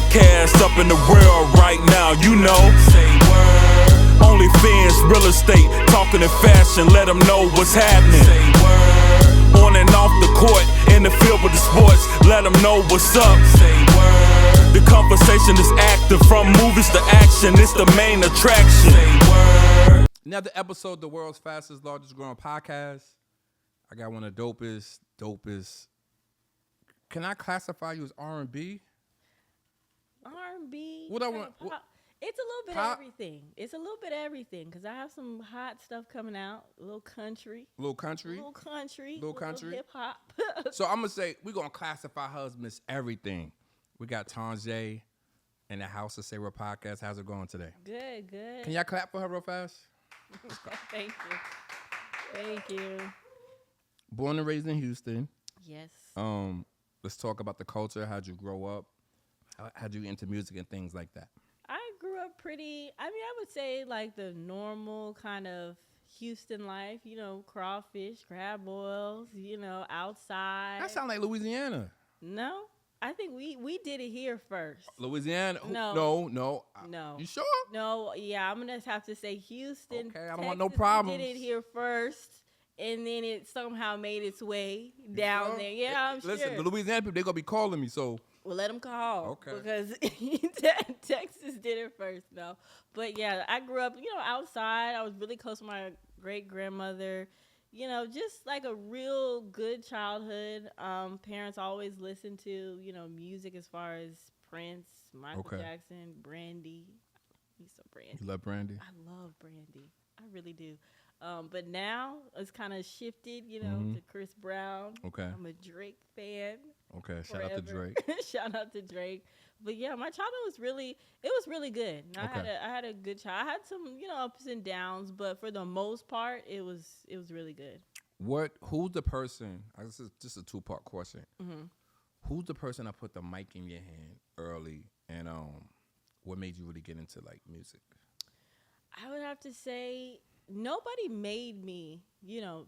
podcast up in the world right now, you know. Say word. OnlyFans, real estate, talking in fashion, let them know what's happening. Say word. On and off the court, in the field with the sports, let them know what's up. Say word. The conversation is active, from movies to action, it's the main attraction. Say word. Another episode of the world's fastest, largest growing podcast. I got one of the dopest. Can I classify you as R&B? R&B. What I want? It's a little bit of everything. It's a little bit of everything because I have some hot stuff coming out. A little country. Little country. Hip hop. So I'm gonna say we're gonna classify her as Miss Everything. We got Tonjé in the house to say we're podcast. How's it going today? Good. Can y'all clap for her real fast? Thank you. Born and raised in Houston. Yes. Let's talk about the culture. How'd you grow up? How'd you get into music and things like that? I grew up I would say like the normal kind of Houston life, crawfish, crab boils, outside. That sounds like Louisiana. No, I think we did it here first. Louisiana? No. No. You sure? No, yeah, I'm going to have to say Houston. Okay, I don't Texas, want no problems. We did it here first. And then it somehow made its way down there. Yeah, I'm Listen, sure. the Louisiana people, they're going to be calling me, so. Well, let them call. Okay. Because Texas did it first, though. But, yeah, I grew up, outside. I was really close to my great-grandmother. Just like a real good childhood. Parents always listened to, music as far as Prince, Michael Jackson, Brandy. He's so Brandy. You love Brandy? I love Brandy. I really do. But now it's kind of shifted, to Chris Brown. Okay. I'm a Drake fan. Okay. Forever. Shout out to Drake. Shout out to Drake. But yeah, my childhood was really good. I had a good child. I had some, ups and downs, but for the most part, it was really good. Who's the person? This is just a two-part question. Mm-hmm. Who's the person that put the mic in your hand early, and what made you really get into like music? I would have to say nobody made me,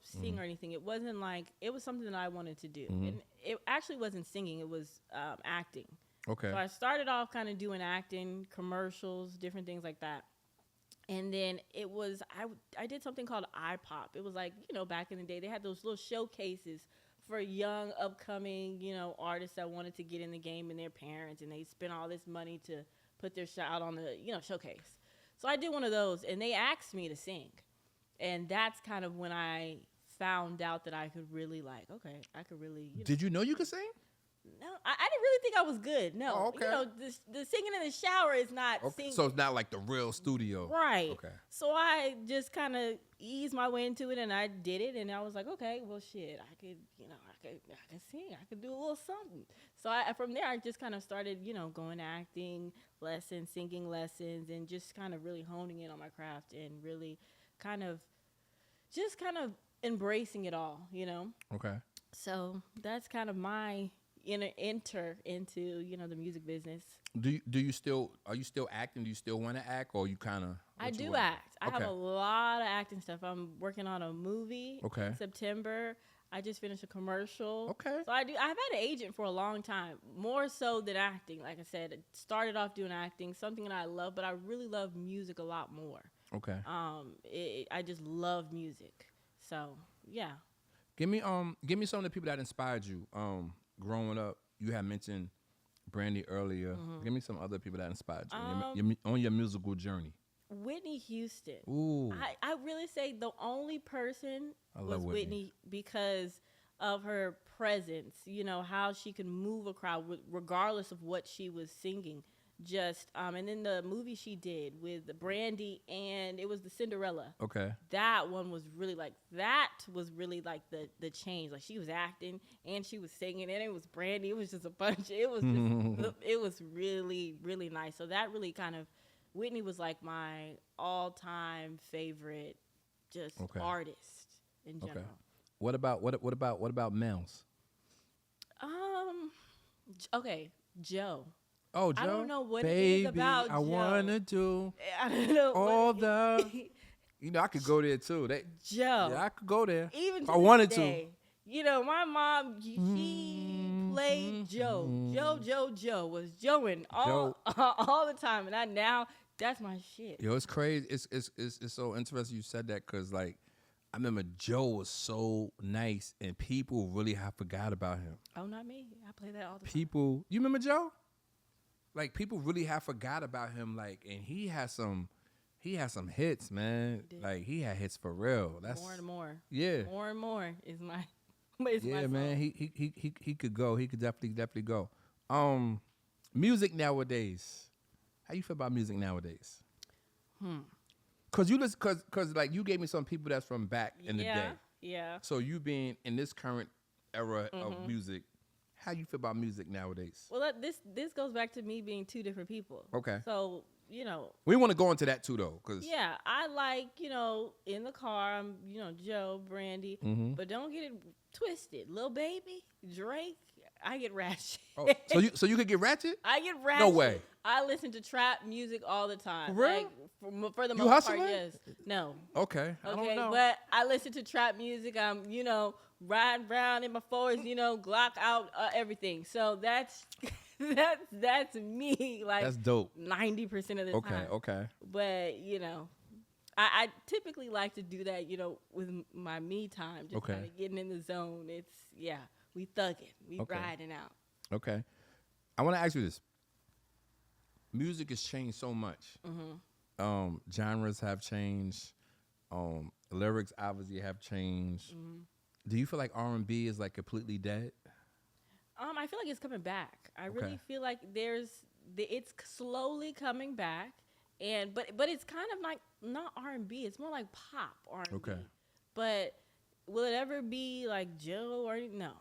sing or anything. It wasn't like, it was something that I wanted to do. Mm-hmm. And it actually wasn't singing, it was acting. Okay. So I started off kind of doing acting, commercials, different things like that. And then it was, I did something called iPop. It was like, back in the day, they had those little showcases for young, upcoming, artists that wanted to get in the game and their parents. And they spent all this money to put their child on the, showcase. So I did one of those, and they asked me to sing. And that's kind of when I found out that I could really I could really. Did you know you could sing? No, I didn't really think I was good. No, Oh, okay. The singing in the shower is not singing. So it's not like the real studio. Right. Okay. So I just kind of eased my way into it, and I did it, and I was like, okay, well, shit, I could sing. I could do a little something. So from there, I just kind of started, going to acting lessons, singing lessons, and just kind of really honing in on my craft and really kind of embracing it all, Okay. So that's kind of my enter into, the music business. Are you still acting? Do you still want to act, or you kind of? I do act. I have a lot of acting stuff. I'm working on a movie in September. I just finished a commercial. Okay. So I've had an agent for a long time, more so than acting. Like I said, it started off doing acting, something that I love, but I really love music a lot more. Okay. I just love music. So, yeah. Give me some of the people that inspired you. Growing up, you had mentioned Brandy earlier. Mm-hmm. Give me some other people that inspired you on your musical journey. Whitney Houston. Ooh. I really say the only person was Whitney because of her presence, how she could move a crowd regardless of what she was singing. And then the movie she did with Brandy, and it was the Cinderella. Okay. That one was really like the change. Like she was acting and she was singing, and it was Brandy. It was just a bunch. It was really, really nice. So that really kind of, Whitney was like my all-time favorite artist in general. Okay. What about males? Okay, Joe. Oh, Joe. I don't know what Baby, it is about I Joe. wanna do I don't know all the. I could go there too. Joe. Yeah, I could go there. Even if I wanted to. My mom, she played Joe was Joeing all the time, and that's my shit. Yo, it's crazy. It's so interesting you said that because like I remember Joe was so nice and people really have forgot about him. Oh, not me. I play that all the time. People, you remember Joe? Like people really have forgot about him. Like, and he has some hits, man. Like he had hits for real. That's more and more. Yeah. More and more is my. Yeah, man. He could go. He could definitely go. Music nowadays. How you feel about music nowadays? Cause like you gave me some people that's from back in the day. Yeah. So you being in this current era of music, how you feel about music nowadays? Well, this goes back to me being two different people. Okay. So we want to go into that too, though, cause I like in the car I'm Joe, Brandy, but don't get it twisted. Lil Baby, Drake, I get ratchet. Oh, so you could get ratchet? I get ratchet. No way. I listen to trap music all the time. For real? Like, for the You most hustling? part, yes. No. Okay. I don't know. But I listen to trap music. I'm, riding around in my forest, Glock out, everything. So that's me. Like That's dope. 90% of the time. Okay. But I typically like to do that, with my me time, just kind of getting in the zone. It's we thugging, we riding out. Okay. I want to ask you this. Music has changed so much. Genres have changed. Lyrics obviously have changed. Do you feel like R&B is like completely dead? I feel like it's coming back. I really feel like it's slowly coming back, but it's kind of like not R&B. It's more like pop R&B. Okay. But will it ever be like Joe or no?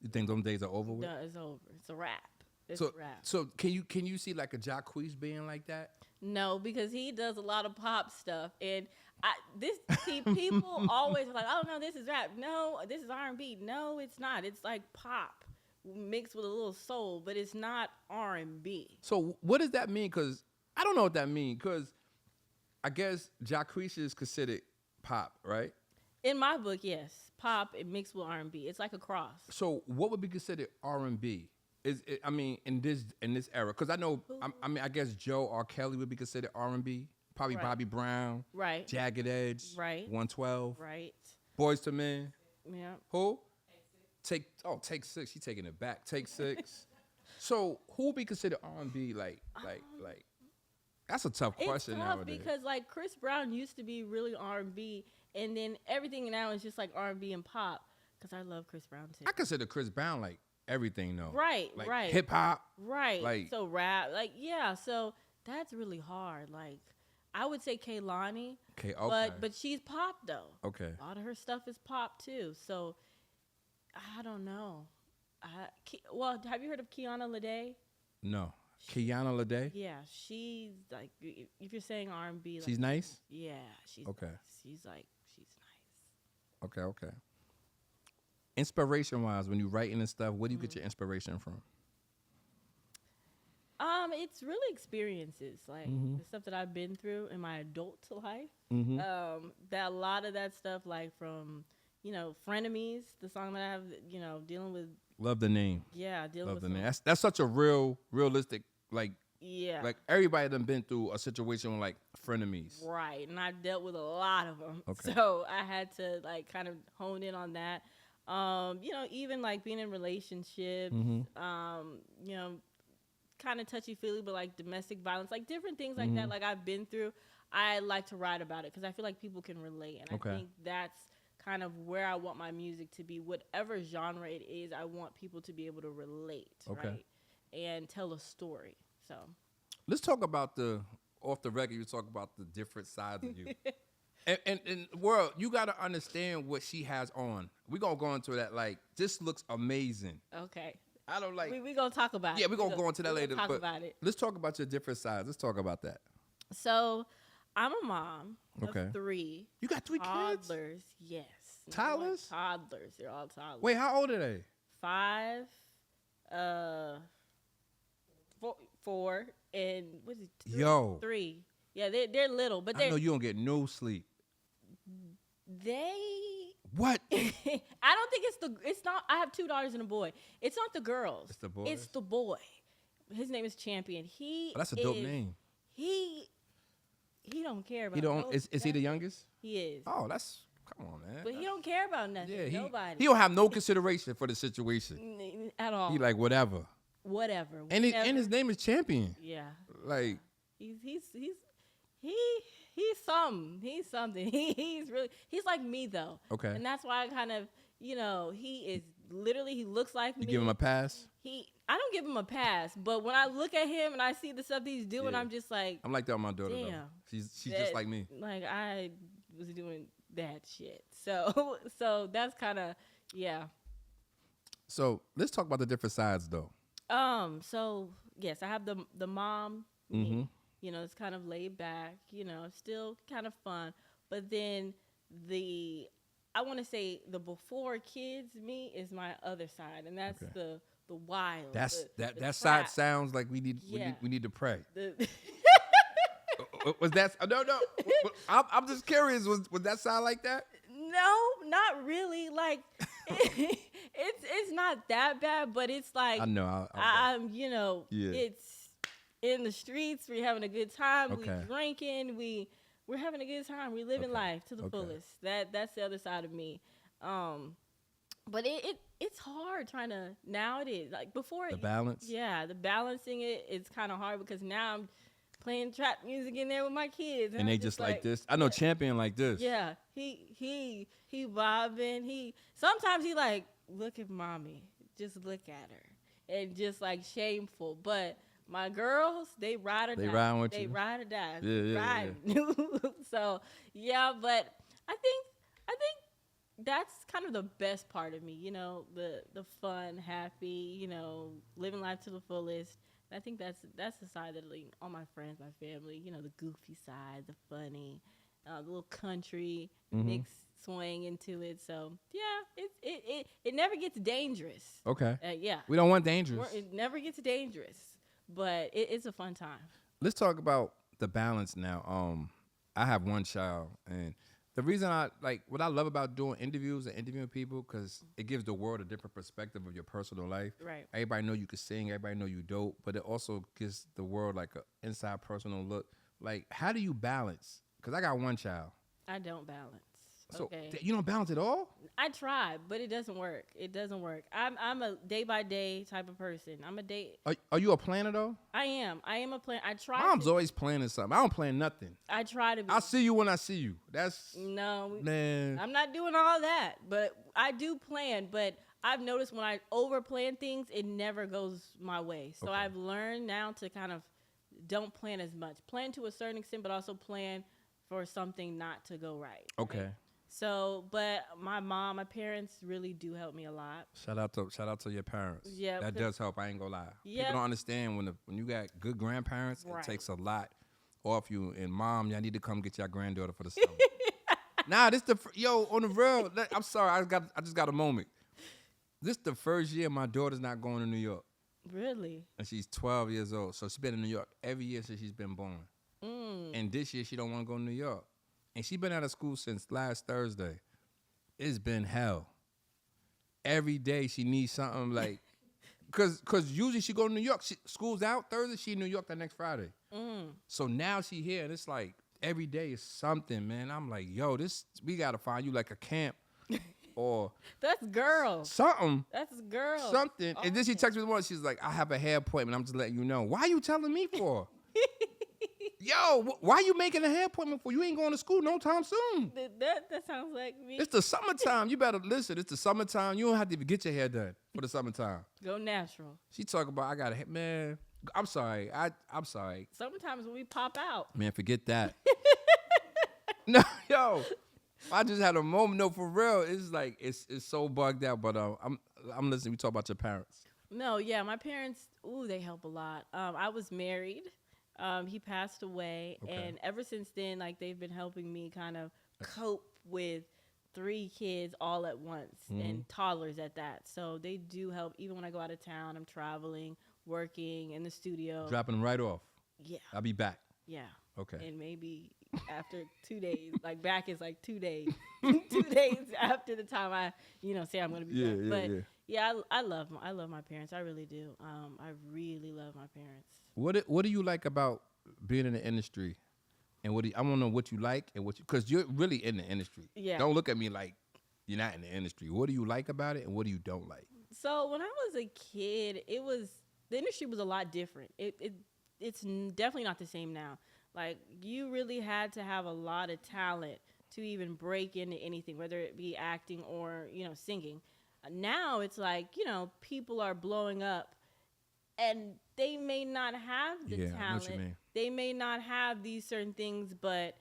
You think those days are over with? No, it's over. It's a wrap. It's a wrap. So can you see like a Jacquees being like that? No, because he does a lot of pop stuff, and people always are like, "Oh no, this is rap. No, this is R&B. No, it's not. It's like pop mixed with a little soul, but it's not R&B." So what does that mean? Because I don't know what that means. Because I guess Jacquees is considered pop, right? In my book, yes, pop and mixed with R&B. It's like a cross. So what would be considered R&B? In this era, because I know, I guess Joe R. Kelly would be considered R&B. Probably Right. Bobby Brown. Right. Jagged Edge. Right. 112. Right. Boys to Men. Yeah. Who? Take 6. She's taking it back. Take 6. So who would be considered R&B? Like that's a tough question It's tough nowadays. because like Chris Brown used to be really R&B, and then everything now is just like R&B and pop. Because I love Chris Brown too. I consider Chris Brown like everything though. Right. Like right. hip hop. Right. Like, so rap. Like so that's really hard. Like I would say Kehlani. Okay. Okay. But she's pop though. Okay. A lot of her stuff is pop too. So I don't know. Have you heard of Kiana Lede? No. Kiana Lede. Yeah, she's like, if you're saying R&B, like, She's nice. Yeah, she's Okay. nice. She's nice. Okay. Inspiration wise, when you're writing and stuff, where do you get your inspiration from? It's really experiences, like the stuff that I've been through in my adult life. That a lot of that stuff, like from Frenemies, the song that I have, dealing with. Love the name. Yeah, Love the name. That's such a realistic, like. Yeah. Like everybody done been through a situation with like frenemies. Right, and I dealt with a lot of them. Okay. So I had to like kind of hone in on that. Even like being in relationships, kind of touchy-feely, but like domestic violence, like different things like that, like I've been through. I like to write about it because I feel like people can relate. And I think that's kind of where I want my music to be. Whatever genre it is, I want people to be able to relate, right? And tell a story. So let's talk about off the record, you talk about the different sides of you. And world, you got to understand what she has on. We're going to go into that. Like, this looks amazing. Okay. I don't like. We're going to talk about it. Yeah, we're going to go into that later. Talk about it. Let's talk about your different sides. Let's talk about that. So, I'm a mom of 3. You got 3 kids? Toddlers, yes. Toddlers? Toddlers. They're all toddlers. Wait, how old are they? 5, 4, and what is it? 3. Yeah, they're little, but I know you don't get no sleep. They What? I don't think it's not. I have 2 daughters and a boy. It's not the girls. It's the boys? It's the boy. His name is Champion. That's a dope name. He don't care about. He don't. Is he the youngest? He is. Oh, come on, man. But he don't care about nothing. Yeah, Nobody. He don't have no consideration for the situation At all. He like whatever. Whatever. And his name is Champion. Yeah. Like He's something. He's something. He's like me though. Okay. And that's why I kind of, he is literally, he looks like me. You give him a pass? I don't give him a pass, but when I look at him and I see the stuff he's doing, I'm just like, I'm like that with my daughter damn. though. She's just like me. Like I was doing that shit. So that's kind of, yeah. So let's talk about the different sides though. So yes, I have the mom, me, it's kind of laid back, still kind of fun. But then I want to say the before kids me is my other side, and that's the wild. That side sounds like we need to pray. Was that no? I'm just curious. Was that sound like that? No, not really. Like it's not that bad, but it's like I know. It's in the streets. We're having a good time. Okay. We're drinking. We're having a good time. We're living life to the fullest. That's the other side of me. But it's hard trying to now. It is like before. The balance. Yeah, the balancing it's kind of hard because now I'm playing trap music in there with my kids, and they just like this. I know Champion like this. Yeah, he vibing. Sometimes he like look at mommy, just look at her, and just like shameful. But my girls, they ride or die. They ride with you. They ride or die. Yeah. So yeah, but I think that's kind of the best part of me. The fun, happy. Living life to the fullest. I think that's the side that like all my friends, my family, the goofy side, the funny, the little country mix swing into it. So yeah, it never gets dangerous. Okay. Yeah. We don't want dangerous. It never gets dangerous, but it's a fun time. Let's talk about the balance now. I have one child, and the reason what I love about doing interviews and interviewing people, because it gives the world a different perspective of your personal life. Right. Everybody know you can sing, everybody know you dope, but it also gives the world like a inside personal look. Like, how do you balance? Because I got one child. I don't balance. So okay. You don't balance at all? I try, but it doesn't work. I'm a day by day type of person. I'm a day. Are you a planner though? I am a planner. I try. Mom's always planning something. I don't plan nothing. I try to be. I'll see you when I see you. Man. I'm not doing all that, but I do plan. But I've noticed when I over plan things, it never goes my way. So I've learned now to kind of don't plan as much. Plan to a certain extent, but also plan for something not to go right. Okay. Right? So, but my parents really do help me a lot. Shout out to your parents. Yeah, that does help. I ain't gonna lie. Yeah. People don't understand when you got good grandparents, right. It takes a lot off you. And mom, y'all need to come get your granddaughter for the summer. Nah, this on the real. I'm sorry, I just got a moment. This the first year my daughter's not going to New York. Really? And she's 12 years old, so she's been in New York every year since she's been born. And this year she don't want to go to New York. And she been out of school since last Thursday. It's been hell. Every day she needs something like, cause usually she go to New York. School's out Thursday. She in New York the next Friday. So now she here, and it's like every day is something, man. I'm like, yo, we gotta find you like a camp, or that's girl. Something. That's girl. Something. And then she texts me the morning. She's like, I have a hair appointment. I'm just letting you know. Why are you telling me for? Yo, why you making a hair appointment for? You ain't going to school no time soon. That sounds like me. It's the summertime. You better listen. It's the summertime. You don't have to even get your hair done for the summertime. Go natural. She talk about, I got a man. I'm sorry. I'm sorry. Sometimes when we pop out. Man, forget that. No, yo. I just had a moment. No, for real. It's like, it's so bugged out. But I'm listening. We talk about your parents. No, yeah. My parents, they help a lot. I was married. He passed away, and ever since then, like, they've been helping me kind of cope with 3 kids all at once and toddlers at that. So they do help. Even when I go out of town, I'm traveling, working in the studio. Dropping them right off. Yeah. I'll be back. Yeah. Okay. And maybe after 2 days. Like back is like 2 days. 2 days after the time I, say I'm gonna be back. But I love my parents. I really do. I really love my parents. What do you like about being in the industry? And I want to know what you like and because you're really in the industry. Yeah. Don't look at me like you're not in the industry. What do you like about it and what do you don't like? So when I was a kid, the industry was a lot different. It's definitely not the same now. Like you really had to have a lot of talent to even break into anything, whether it be acting or, singing. Now it's like, people are blowing up and they may not have the talent. I know what you mean. They may not have these certain things, but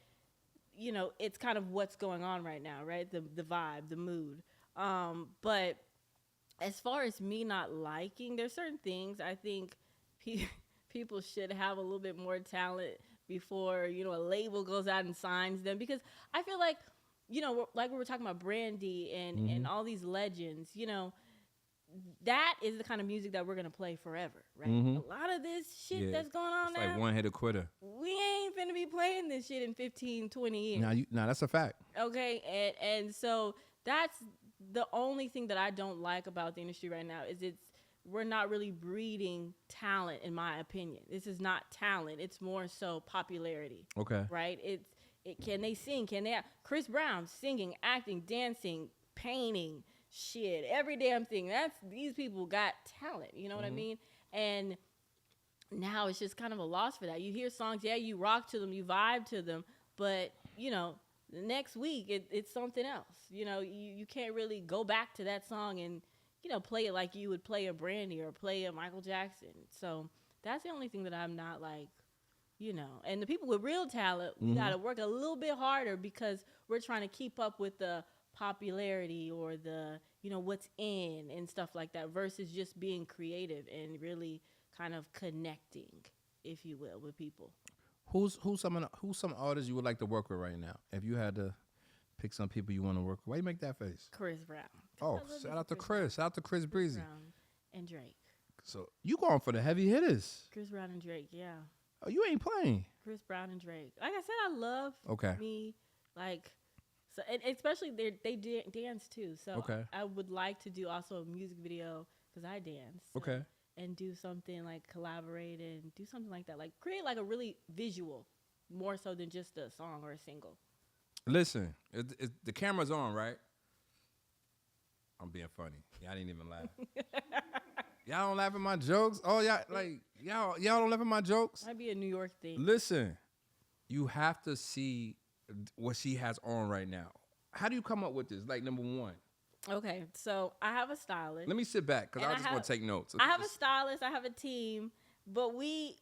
it's kind of what's going on right now, right? The vibe, the mood. But as far as me not liking, there's certain things I think people should have a little bit more talent before, a label goes out and signs them. Because I feel like, like we were talking about Brandy and all these legends, that is the kind of music that we're going to play forever, right? A lot of this shit that's going on it's now. Like one-hitter quitter. We ain't finna be playing this shit in 15, 20 years. No, that's a fact. Okay, and so that's the only thing that I don't like about the industry right now is we're not really breeding talent, in my opinion. This is not talent. It's more so popularity. Okay. Right? Can they sing? Can they Chris Brown singing, acting, dancing, painting, shit, every damn thing. These people got talent, you know what I mean? And now it's just kind of a loss for that. You hear songs, you rock to them, you vibe to them, but the next week it's something else. You can't really go back to that song and play it like you would play a Brandy or play a Michael Jackson. So that's the only thing that I'm not like, and the people with real talent, we got to work a little bit harder because we're trying to keep up with the popularity or the what's in and stuff like that versus just being creative and really kind of connecting, if you will, with people. Who's some artists you would like to work with right now? If you had to pick some people you want to work with, why you make that face? Chris Brown. Oh, shout out to Chris. Shout out to Chris Breezy. Brown and Drake. So you going for the heavy hitters? Chris Brown and Drake, yeah. Oh, you ain't playing. Chris Brown and Drake. Like I said, I love me like. So, and especially they dance too. So I would like to do also a music video because I dance. Okay. And do something like collaborate and do something like that. Like create like a really visual, more so than just a song or a single. Listen, the camera's on, right? I'm being funny. Y'all didn't even laugh. Y'all don't laugh at my jokes? Oh, y'all don't laugh at my jokes? Might be a New York thing. Listen, you have to see what she has on right now. How do you come up with this? Like, number one. Okay, so I have a stylist. Let me sit back because I just want to take notes. I have a stylist. I have a team. But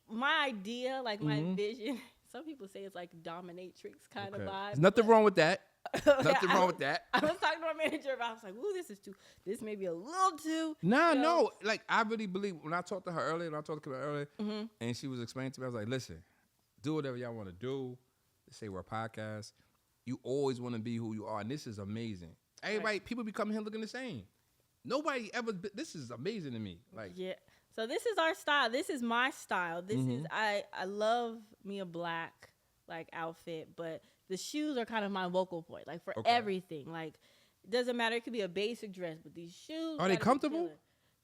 my idea, like my vision, some people say it's like dominatrix kind of vibe. There's nothing wrong with that. Nothing wrong with that. I was talking to my manager about I was like, ooh, this may be a little too. No. Like, I really believe, when I talked to her earlier, and she was explaining to me, I was like, listen, do whatever y'all want to do. Say we're a podcast. You always want to be who you are, and this is amazing. Everybody, people be coming here looking the same. Nobody ever. This is amazing to me. Like, yeah. So this is our style. This is my style. This is I love me a black like outfit, but the shoes are kind of my vocal point. Like for everything, like it doesn't matter. It could be a basic dress, but these shoes are they comfortable?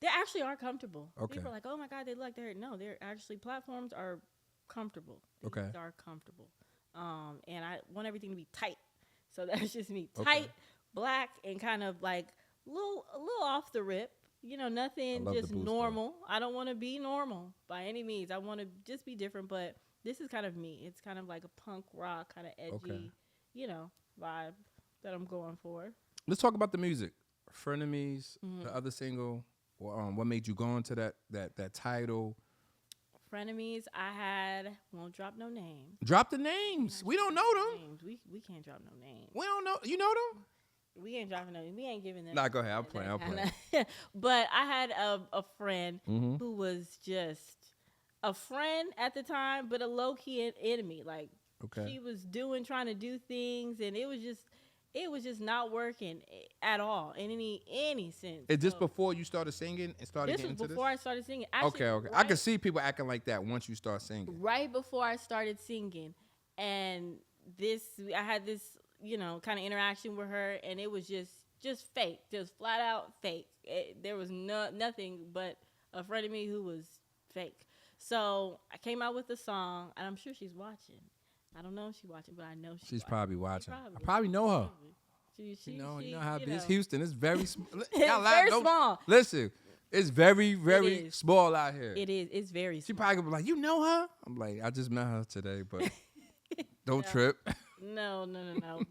They actually are comfortable. Okay. People are like, oh my god, they look like they're actually platforms are comfortable. These are comfortable. And I want everything to be tight. So that's just me. Tight, black, and kind of like a little off the rip. Nothing just normal. Though. I don't want to be normal by any means. I want to just be different, but this is kind of me. It's kind of like a punk rock, kind of edgy, vibe that I'm going for. Let's talk about the music. Frenemies, the other single. What made you go into that title? Frenemies, won't drop no names. Drop the names. We don't know them. Names. We can't drop no names. We don't know. You know them? We ain't dropping no names. We ain't giving them. Nah, go ahead. I'll play. But I had a friend who was just a friend at the time, but a low-key enemy. Like, she was trying to do things, and it was just not working at all in any sense. Is this before you started singing and started getting into this? This was before I started singing. Actually, okay. I can see people acting like that once you start singing. Right before I started singing. And I had this, kind of interaction with her, and it was just fake, just flat out fake. There was nothing but a friend of me who was fake. So I came out with the song, and I'm sure she's watching. I don't know if she's watching, but I know she's probably watching. I probably know her. You know how it is. Houston, it's very small. Very small. Listen, it's very, very small out here. It is. It's very small. She probably gonna be like, you know her? I'm like, I just met her today, but don't trip. No.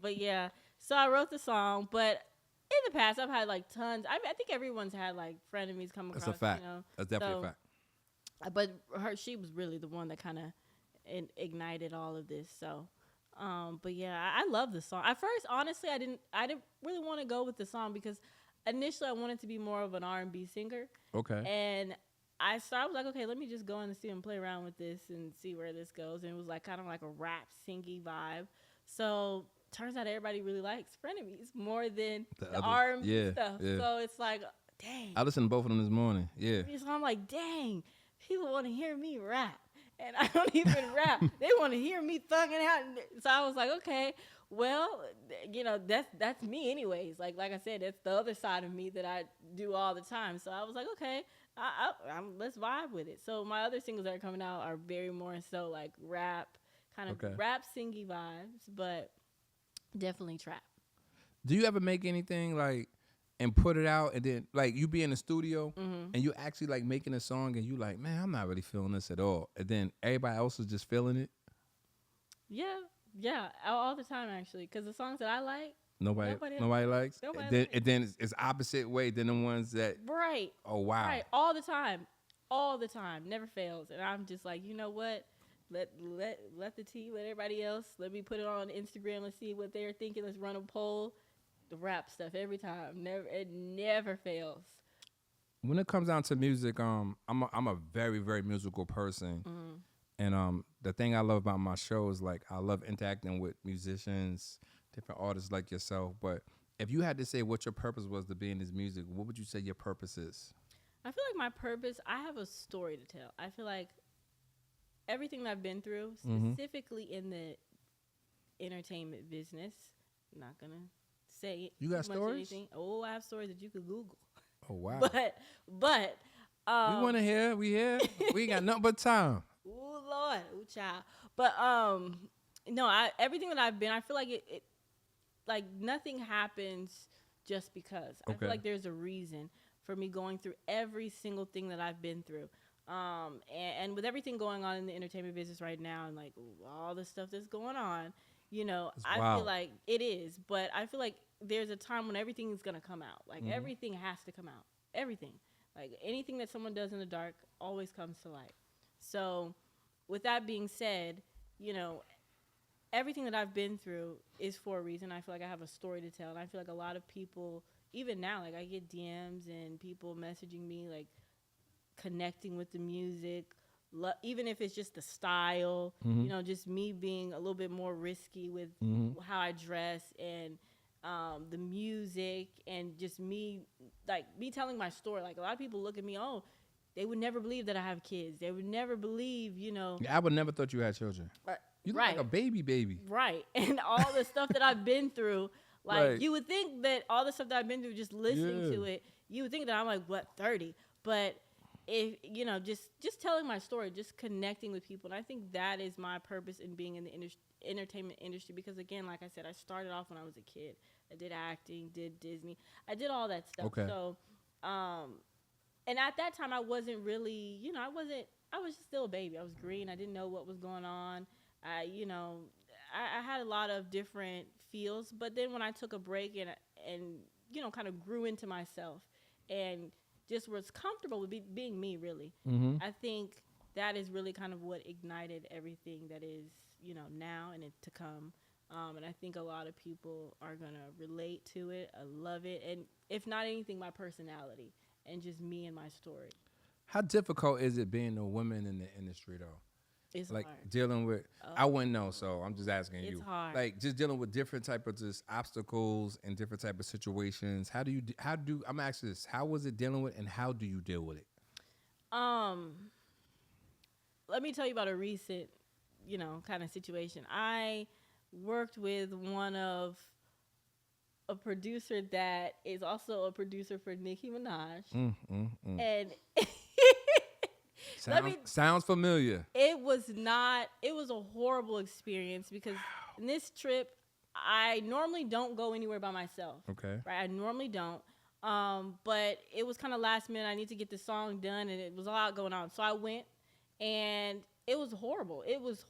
But yeah, so I wrote the song, but in the past, I've had like tons. I think everyone's had like frenemies come across. That's a fact. That's definitely a fact. But she was really the one that kind of ignited all of this. So, but yeah, I love the song. At first, honestly, I didn't really want to go with the song because initially I wanted to be more of an R&B singer. Okay. And I was like, okay, let me just go in the studio and play around with this and see where this goes. And it was like kind of like a rap singy vibe. So turns out everybody really likes Frenemies more than the R&B stuff. Yeah. So it's like, dang. I listened to both of them this morning. Yeah. So I'm like, dang, people want to hear me rap. And I don't even rap. They want to hear me thugging out. So I was like, okay, well, that's me anyways. Like I said, that's the other side of me that I do all the time. So I was like, okay, let's vibe with it. So my other singles that are coming out are very more so like rap, kind of rap singy vibes, but definitely trap. Do you ever make anything like and put it out and then like you be in the studio and you actually like making a song and you like, man, I'm not really feeling this at all. And then everybody else is just feeling it? Yeah, all the time actually. Because the songs that I like, nobody likes. And then it's opposite way than the ones that. Right. Oh, wow. Right, all the time, never fails. And I'm just like, you know what? Let the team, let everybody else. Let me put it on Instagram. Let's see what they're thinking. Let's run a poll. The rap stuff every time. It never fails. When it comes down to music, I'm a very, very musical person. And the thing I love about my show is like I love interacting with musicians, different artists like yourself. But if you had to say what your purpose was to be in this music, what would you say your purpose is? I feel like my purpose, I have a story to tell. I feel like everything that I've been through, specifically in the entertainment business, I'm not gonna say you got stories? Anything. Oh, I have stories that you could Google. Oh wow! But we want to hear. We here. We ain't got nothing but time. Ooh Lord, ooh child. But no, everything that I've been, I feel like it like nothing happens just because. I feel like there's a reason for me going through every single thing that I've been through. And with everything going on in the entertainment business right now, and like all the stuff that's going on. I feel like it is, but I feel like there's a time when everything is going to come out. Like everything has to come out. Everything. Like anything that someone does in the dark always comes to light. So with that being said, everything that I've been through is for a reason. I feel like I have a story to tell. And I feel like a lot of people, even now, like I get DMs and people messaging me, like connecting with the music, even if it's just the style, just me being a little bit more risky with how I dress and the music and just me telling my story. Like a lot of people look at me, they would never believe that I have kids. They would never believe, Yeah, I would never thought you had children. You look like a baby. Right. And all the stuff that I've been through, you would think that all the stuff that I've been through, just listening to it, you would think that I'm 30? But if just telling my story, just connecting with people, and I think that is my purpose in being in the entertainment industry. Because again, like I said, I started off when I was a kid. I did acting, did Disney, I did all that stuff. Okay. So, and at that time, I wasn't really, I was still a baby. I was green. I didn't know what was going on. I had a lot of different feels. But then when I took a break and kind of grew into myself and just was comfortable with being me, really. I think that is really kind of what ignited everything that is, now and to come. And I think a lot of people are going to relate to it. I love it. And if not anything, my personality and just me and my story. How difficult is it being a woman in the industry, though? It's like hard. Dealing with, I wouldn't know, so I'm just asking you. It's hard. Like just dealing with different type of just obstacles and different type of situations. I'm asking this, how was it dealing with and how do you deal with it? Let me tell you about a recent, kind of situation. I worked with one of a producer that is also a producer for Nicki Minaj. And sounds familiar. it was a horrible experience because in this trip, I normally don't go anywhere by myself. Okay. Right? I normally don't. But it was kind of last minute. I need to get the song done, and it was a lot going on. So I went, and it was horrible. It was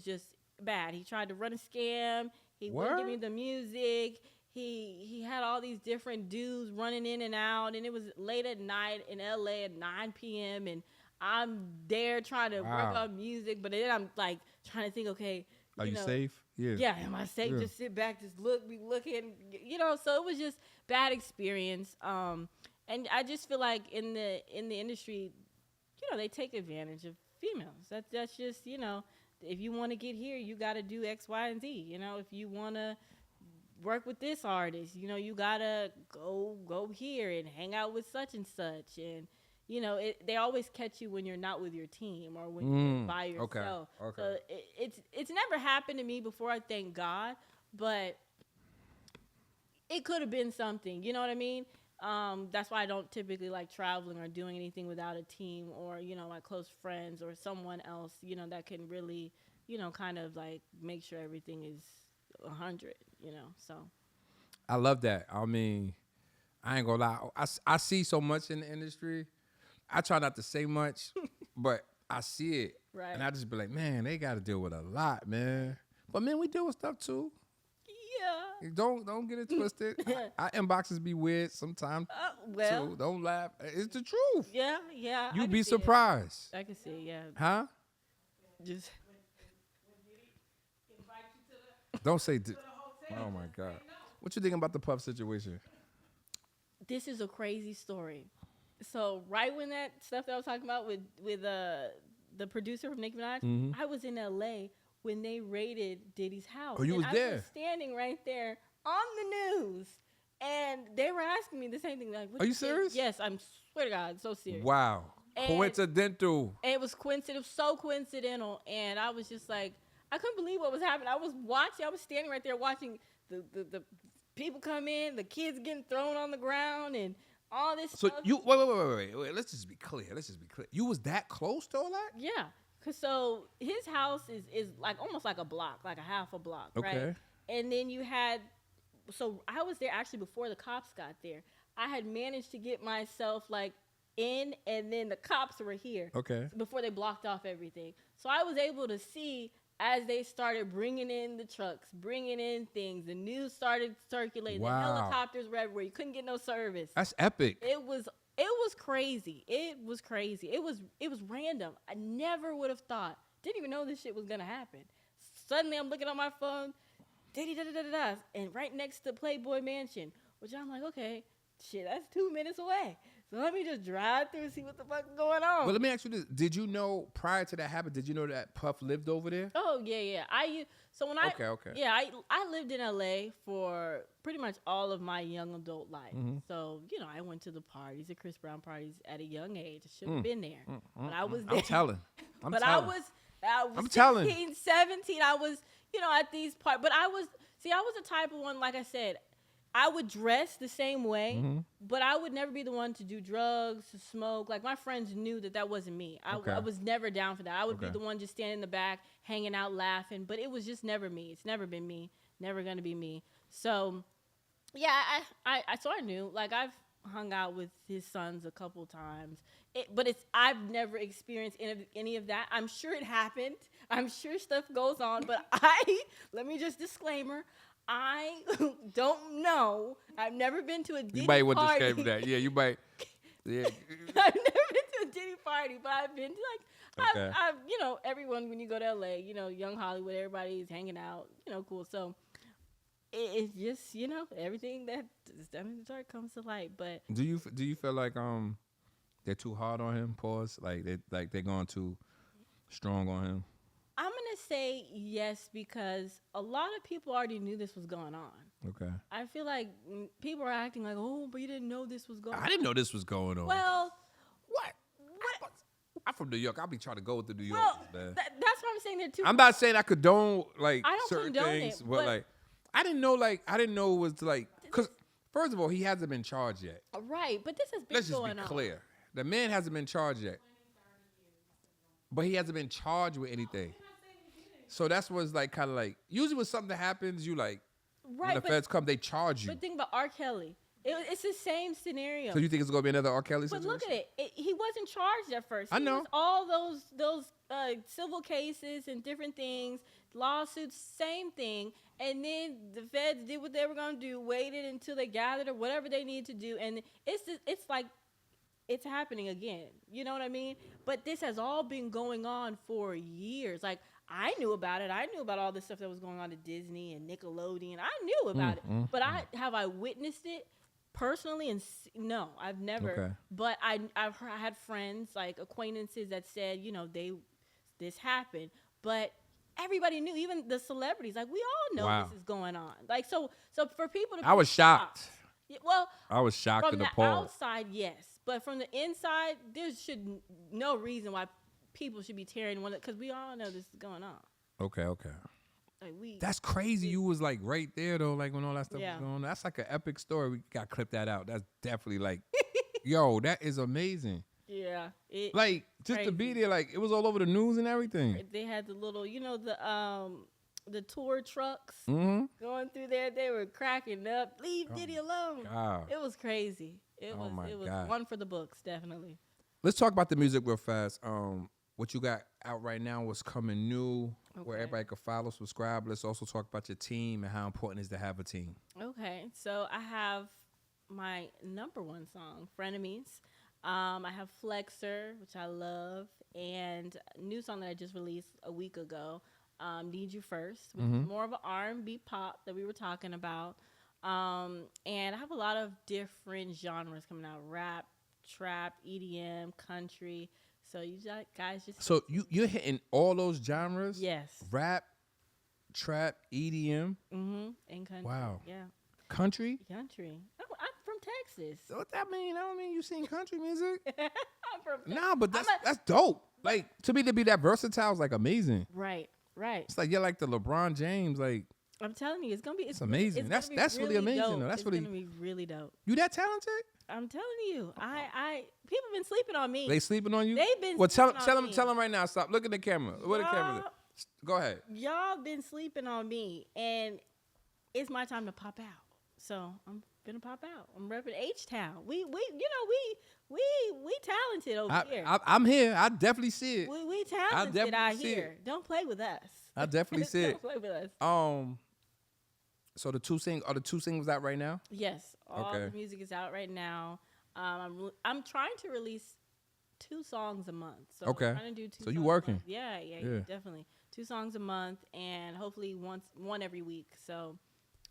just bad. He tried to run a scam. He wouldn't give me the music. He had all these different dudes running in and out, and it was late at night in LA at 9 p.m. and I'm there trying to work on music, but then I'm like trying to think, okay, are you safe? Yeah, am I safe? Yeah. Just sit back, just be looking, So it was just bad experience. And I just feel like in the industry, they take advantage of females. That's just if you want to get here, you got to do X, Y, and Z. If you want to work with this artist, you got to go here and hang out with such and such. And, they always catch you when you're not with your team or when you're by yourself. Okay. So it's never happened to me before, I thank God, but it could have been something. You know what I mean? That's why I don't typically like traveling or doing anything without a team or, my close friends or someone else, that can really, kind of like make sure everything is 100, so. I love that. I mean, I ain't gonna lie. I see so much in the industry. I try not to say much, but I see it. Right. And I just be like, man, they got to deal with a lot, man. But, man, we deal with stuff, too. Yeah. Don't get it twisted. Our inboxes be weird sometimes, too. Don't laugh. It's the truth. Yeah. You'd be surprised. I can see, yeah. Huh? Just. Don't say. Oh, my God. What you thinking about the Puff situation? This is a crazy story. So right when that stuff that I was talking about with the producer from Nicki Minaj, I was in LA when they raided Diddy's house. Oh, you was there? I was standing right there on the news, and they were asking me the same thing. Like, are you serious? Yes, I'm swear to God, so serious. Wow, and coincidental. And it was coincidental, so coincidental, and I was just like, I couldn't believe what was happening. I was standing right there watching the people come in, the kids getting thrown on the ground, and all this so stuff. You wait. Let's just be clear. You was that close to all that? Yeah. Cause so his house is like almost like a block, like a half a block, okay. Right? And then so I was there actually before the cops got there. I had managed to get myself like in, and then the cops were here. Okay. Before they blocked off everything. So I was able to see as they started bringing in the trucks, bringing in things, the news started circulating. Wow. The helicopters were everywhere. You couldn't get no service. That's epic. It was crazy. It was crazy. It was random. I never would have thought. Didn't even know this shit was gonna happen. Suddenly I'm looking on my phone, and right next to Playboy Mansion, which I'm like, okay, shit, that's 2 minutes away. So let me just drive through and see what the fuck's going on. Well, let me ask you this. Did you know, prior to that happening, did you know that Puff lived over there? Oh, yeah. Okay. Yeah, I lived in LA for pretty much all of my young adult life. Mm-hmm. So, I went to the parties, the Chris Brown parties at a young age. I should have been there. But I was there. I'm telling. I was 16, 17. I was, at these parties. But I was the type of one, like I said, I would dress the same way, but I would never be the one to do drugs, to smoke. Like, my friends knew that wasn't me. I was never down for that. I would be the one just standing in the back, hanging out, laughing. But it was just never me. It's never been me. Never going to be me. So, yeah, I knew. Like, I've hung out with his sons a couple times. I've never experienced any of that. I'm sure it happened. I'm sure stuff goes on. But let me just disclaimer, I don't know. I've never been to a Diddy party. You might want to disclaimer that. Yeah, you might. Yeah. I've never been to a Diddy party, but I've been to I've everyone, when you go to LA, Young Hollywood, everybody's hanging out, cool. So it's just, everything that is done in the dark comes to light. But do you feel like they're too hard on him? Pause. Like they're going too strong on him? I'm going to say yes, because a lot of people already knew this was going on. Okay. I feel like people are acting like, oh, but you didn't know this was going on. I didn't know this was going on. Well, what? I'm from New York. I'll be trying to go with the New Yorkers, man. That's what I'm saying they're too. I'm not saying I condone like I don't certain condone things, it, but like I didn't know it was like because first of all he hasn't been charged yet. Right, but this has been Let's just going be on. clear. The man hasn't been charged yet, but he hasn't been charged with anything. So that's what's like kind of like usually when something happens, you like when the feds come, they charge you. But think about R. Kelly. It's the same scenario. So you think it's gonna be another R. Kelly situation? But look at it. He wasn't charged at first. I know. Was all those civil cases and different things, lawsuits, same thing. And then the feds did what they were gonna do, waited until they gathered or whatever they need to do, and it's like it's happening again. You know what I mean? But this has all been going on for years. Like I knew about it. I knew about all the stuff that was going on at Disney and Nickelodeon. I knew about it. But have I witnessed it? Personally, and no, I've never. Okay. But I had friends, like acquaintances, that said, this happened. But everybody knew, even the celebrities. Like we all know this is going on. Like so for people to. I was shocked. Well, I was shocked from and the appalled. outside, yes, but from the inside, there should no reason why people should be tearing one because we all know this is going on. Okay. Like That's crazy. You was like right there though, like when all that stuff was going on. That's like an epic story. We got to clip that out. That's definitely like, yo, that is amazing. Yeah. Like just to be there, like it was all over the news and everything. They had the little, the tour trucks Mm-hmm. going through there. They were cracking up. Leave Diddy alone. God. It was crazy. It was God. one for the books, definitely. Let's talk about the music real fast. What you got out right now, what's coming new, where everybody can follow, subscribe. Let's also talk about your team and how important it is to have a team. Okay, so I have my number one song, Frenemies. I have Flexer, which I love, and a new song that I just released a week ago, Need You First, which is more of an R&B pop that we were talking about. And I have a lot of different genres coming out, rap, trap, EDM, country. So you guys just... So you're hitting all those genres? Yes. Rap, trap, EDM? Mm-hmm. And country. Wow. Yeah. Country? Country. I'm from Texas. So what that mean? I don't mean you sing country music. I'm from Texas. Nah, but that's dope. Like, to me, to be that versatile is like amazing. Right. It's like you're like the LeBron James, like... I'm telling you, it's amazing. That's really amazing, dope. though. That's it's gonna be really dope. You that talented? I'm telling you, I people been sleeping on me. They sleeping on you? They've been. Well, tell sleeping them on me. right now. Stop. Look at the camera. Where the camera? Is? Go ahead. Y'all been sleeping on me, and it's my time to pop out. So I'm gonna pop out. I'm repping H-Town. We talented over here. I'm here. I definitely see it. We talented out here. Don't play with us. I definitely see it. Don't play with us. So the two singles out right now? Yes, all the music is out right now. I'm trying to release 2 songs a month. So I'm trying to do 2 So you songs working? a month. Yeah, definitely. 2 songs a month, and hopefully one every week. So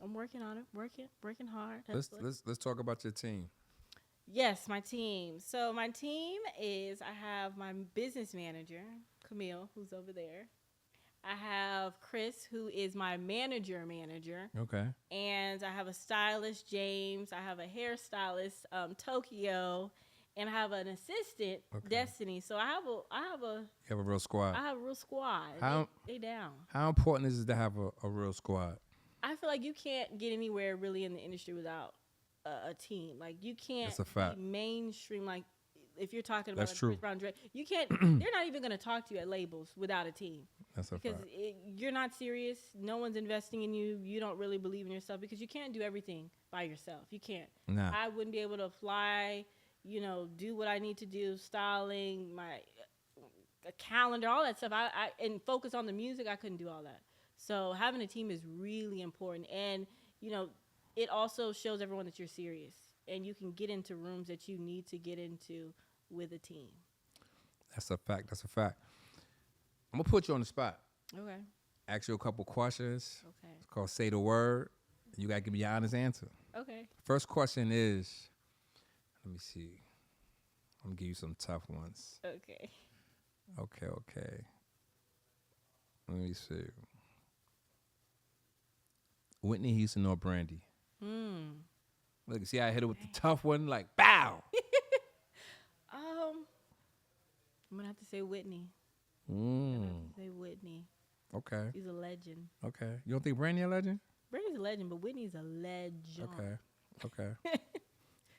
I'm working on it, working hard. Let's talk about your team. Yes, my team. So my team is, I have my business manager, Camille, who's over there. I have Chris, who is my manager. Okay. And I have a stylist, James. I have a hairstylist, Tokyo, and I have an assistant, Destiny. So I have a real squad. I have a real squad. They down. How important is it to have a real squad? I feel like you can't get anywhere really in the industry without a team. Like you can't That's a fact. be mainstream. Like if you're talking about That's true. Chris Brown, Drake, you can't. They're not even going to talk to you at labels without a team. That's a because fact. You're not serious. No one's investing in you. You don't really believe in yourself because you can't do everything by yourself. You can't. Nah. I wouldn't be able to fly, do what I need to do, styling, my calendar, all that stuff. And focus on the music. I couldn't do all that. So having a team is really important. And, it also shows everyone that you're serious. And you can get into rooms that you need to get into with a team. That's a fact. I'm going to put you on the spot. Okay. Ask you a couple questions. Okay. It's called Say the Word. You got to give me your honest answer. Okay. First question is, let me see. I'm going to give you some tough ones. Okay. Okay. Let me see. Whitney Houston or Brandy? Look, see how I hit it with the tough one? Like, bow. I'm going to have to say Whitney. Say Whitney. Okay. She's a legend. Okay. You don't think Brandy a legend? Brandy's a legend, but Whitney's a legend. Okay.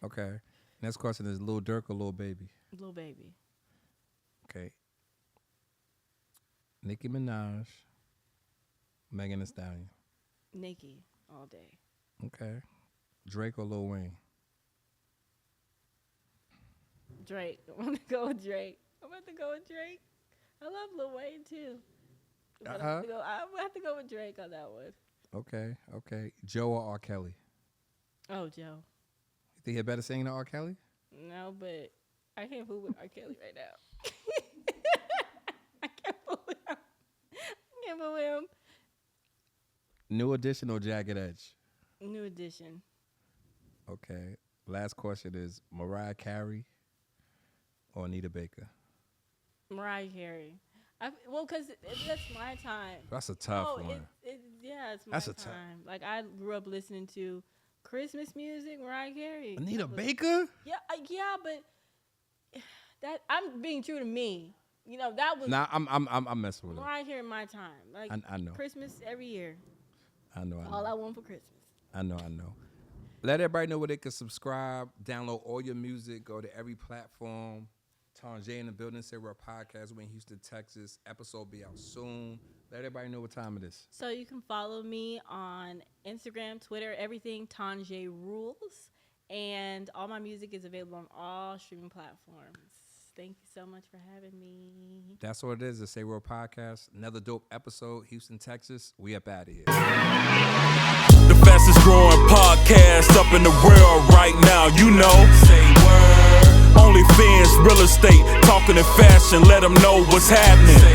Okay. Next question is Lil Durk or Lil Baby? Lil Baby. Okay. Nicki Minaj, Megan Thee Stallion. Nicki all day. Okay. Drake or Lil Wayne? Drake. I'm about to go with Drake. I love Lil Wayne too. But I'm gonna have to go with Drake on that one. Okay. Joe or R. Kelly? Oh, Joe. You think he better sing than R. Kelly? No, but I can't fool with R. Kelly right now. I can't fool with him. New Edition or Jagged Edge? New Edition. Okay. Last question is Mariah Carey or Anita Baker? Mariah Carey. Because that's my time. That's a tough one. It's my time. Like, I grew up listening to Christmas music, Mariah Carey. Anita Baker? Yeah, but that I'm being true to me. You know, that was. Nah, I'm messing with it. Mariah Carey in my time. Like, I know. Christmas every year. I know. All I want for Christmas. I know. Let everybody know where they can subscribe, download all your music, go to every platform. Tonjé in the building, Say We're a Podcast. We're in Houston, Texas. Episode be out soon. Let everybody know what time it is. So you can follow me on Instagram, Twitter, everything, Tonjé Rules. And all my music is available on all streaming platforms. Thank you so much for having me. That's what it is, the Say We're a Podcast. Another dope episode, Houston, Texas. We up out of here. The fastest growing podcast up in the world right now, you know. Say word. Only Fies real estate, talking in fashion, let them know what's happening.